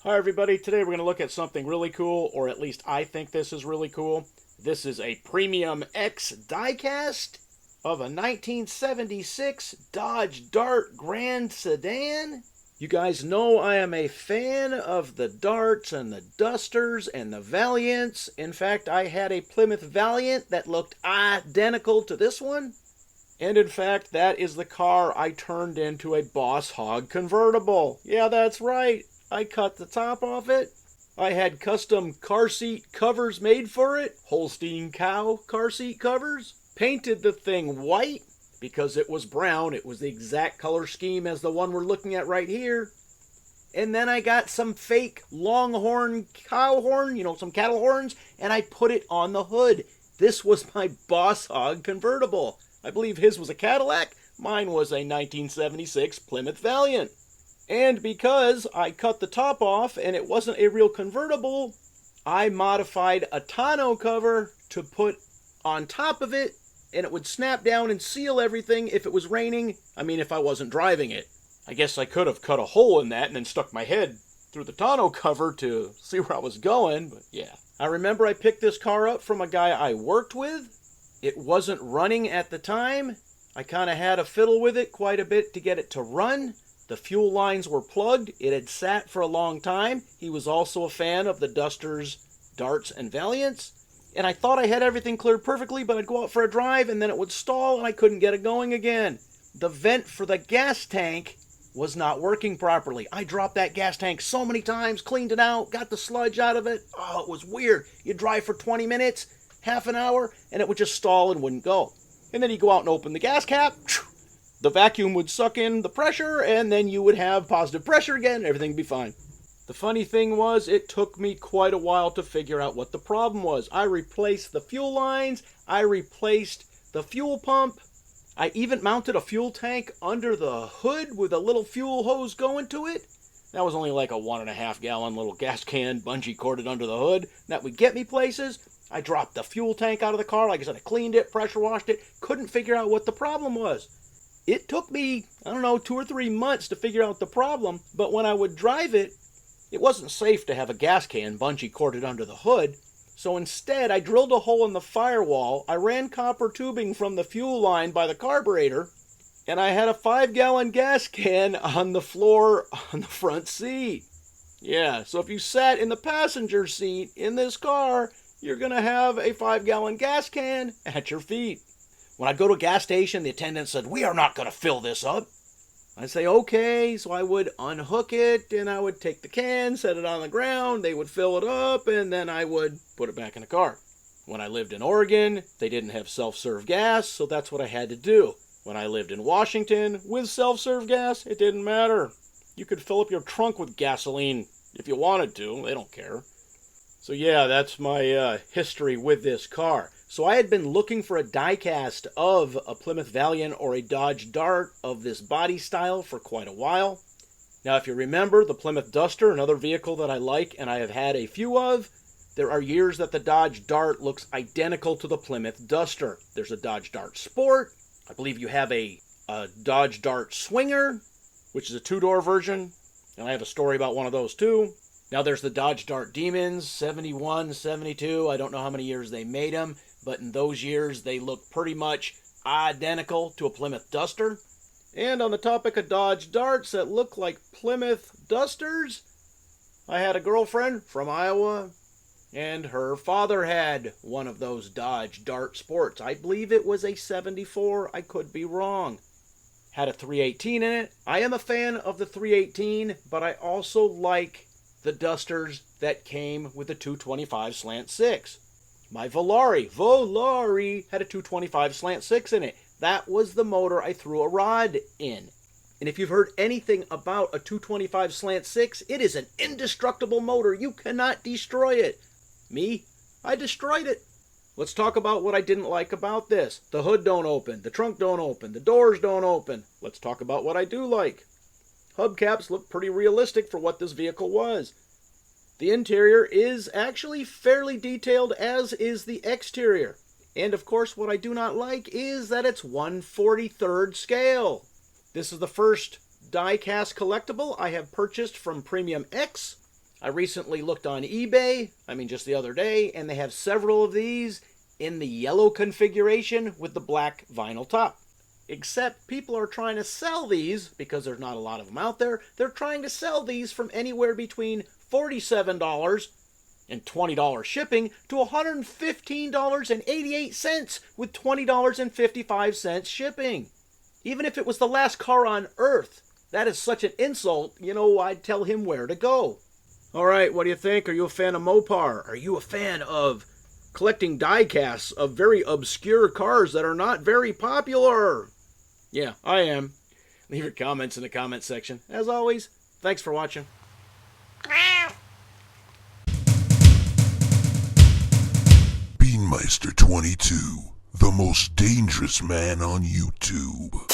Hi everybody, today we're going to look at something really cool, or at least I think this is really cool. This is a PremiumX diecast of a 1976 Dodge Dart Grand Sedan. You guys know I am a fan of the Darts and the Dusters and the Valiants. In fact, I had a Plymouth Valiant that looked identical to this one. And in fact, that is the car I turned into a Boss Hog convertible. Yeah, that's right. I cut the top off it. I had custom car seat covers made for it. Holstein cow car seat covers. Painted the thing white because it was brown. It was the exact color scheme as the one we're looking at right here. And then I got some fake longhorn cow horn, some cattle horns, and I put it on the hood. This was my Boss Hog convertible. I believe his was a Cadillac. Mine was a 1976 Plymouth Valiant. And because I cut the top off and it wasn't a real convertible, I modified a tonneau cover to put on top of it, and it would snap down and seal everything if it was raining. If I wasn't driving it. I guess I could have cut a hole in that and then stuck my head through the tonneau cover to see where I was going, but yeah. I remember I picked this car up from a guy I worked with. It wasn't running at the time. I kind of had to fiddle with it quite a bit to get it to run. The fuel lines were plugged. It had sat for a long time. He was also a fan of the Dusters, Darts, and Valiants. And I thought I had everything cleared perfectly, but I'd go out for a drive and then it would stall and I couldn't get it going again. The vent for the gas tank was not working properly. I dropped that gas tank so many times, cleaned it out, got the sludge out of it. Oh, it was weird. You drive for 20 minutes, half an hour, and it would just stall and wouldn't go. And then you go out and open the gas cap, the vacuum would suck in the pressure, and then you would have positive pressure again, and everything would be fine. The funny thing was, it took me quite a while to figure out what the problem was. I replaced the fuel lines, I replaced the fuel pump, I even mounted a fuel tank under the hood with a little fuel hose going to it. That was only like a 1.5 gallon little gas can bungee corded under the hood. That would get me places. I dropped the fuel tank out of the car. Like I said, I cleaned it, pressure washed it. Couldn't figure out what the problem was. It took me, 2 or 3 months to figure out the problem. But when I would drive it, it wasn't safe to have a gas can bungee corded under the hood. So instead, I drilled a hole in the firewall. I ran copper tubing from the fuel line by the carburetor. And I had a 5-gallon gas can on the floor on the front seat. Yeah, so if you sat in the passenger seat in this car, you're going to have a 5-gallon gas can at your feet. When I go to a gas station, the attendant said, "We are not going to fill this up." I'd say, okay, so I would unhook it, and I would take the can, set it on the ground, they would fill it up, and then I would put it back in the car. When I lived in Oregon, they didn't have self-serve gas, so that's what I had to do. When I lived in Washington, with self-serve gas, it didn't matter. You could fill up your trunk with gasoline if you wanted to, they don't care. So yeah, that's my history with this car. So I had been looking for a diecast of a Plymouth Valiant or a Dodge Dart of this body style for quite a while. Now if you remember, the Plymouth Duster, another vehicle that I like and I have had a few of, there are years that the Dodge Dart looks identical to the Plymouth Duster. There's a Dodge Dart Sport. I believe you have a Dodge Dart Swinger, which is a 2-door version. And I have a story about one of those too. Now there's the Dodge Dart Demons, 71, 72. I don't know how many years they made them, but in those years they look pretty much identical to a Plymouth Duster. And on the topic of Dodge Darts that look like Plymouth Dusters, I had a girlfriend from Iowa, and her father had one of those Dodge Dart Sports. I believe it was a 74. I could be wrong. Had a 318 in it. I am a fan of the 318, but I also like the Dusters that came with the 225 slant 6. My Volare had a 225 slant 6 in it. That was the motor I threw a rod in. And if you've heard anything about a 225 slant 6, it is an indestructible motor. You cannot destroy it. Me, I destroyed it. Let's talk about what I didn't like about this. The hood don't open, the trunk don't open, the doors don't open. Let's talk about what I do like. Hubcaps look pretty realistic for what this vehicle was. The interior is actually fairly detailed, as is the exterior. And of course, what I do not like is that it's 1/43rd scale. This is the first diecast collectible I have purchased from PremiumX. I recently looked on eBay, just the other day, and they have several of these in the yellow configuration with the black vinyl top. Except people are trying to sell these, because there's not a lot of them out there, they're trying to sell these from anywhere between $47 and $20 shipping to $115.88 with $20.55 shipping. Even if it was the last car on earth, that is such an insult, I'd tell him where to go. Alright, what do you think? Are you a fan of Mopar? Are you a fan of collecting diecasts of very obscure cars that are not very popular? Yeah, I am. Leave your comments in the comment section. As always, thanks for watching. Beanmeister 22, the most dangerous man on YouTube.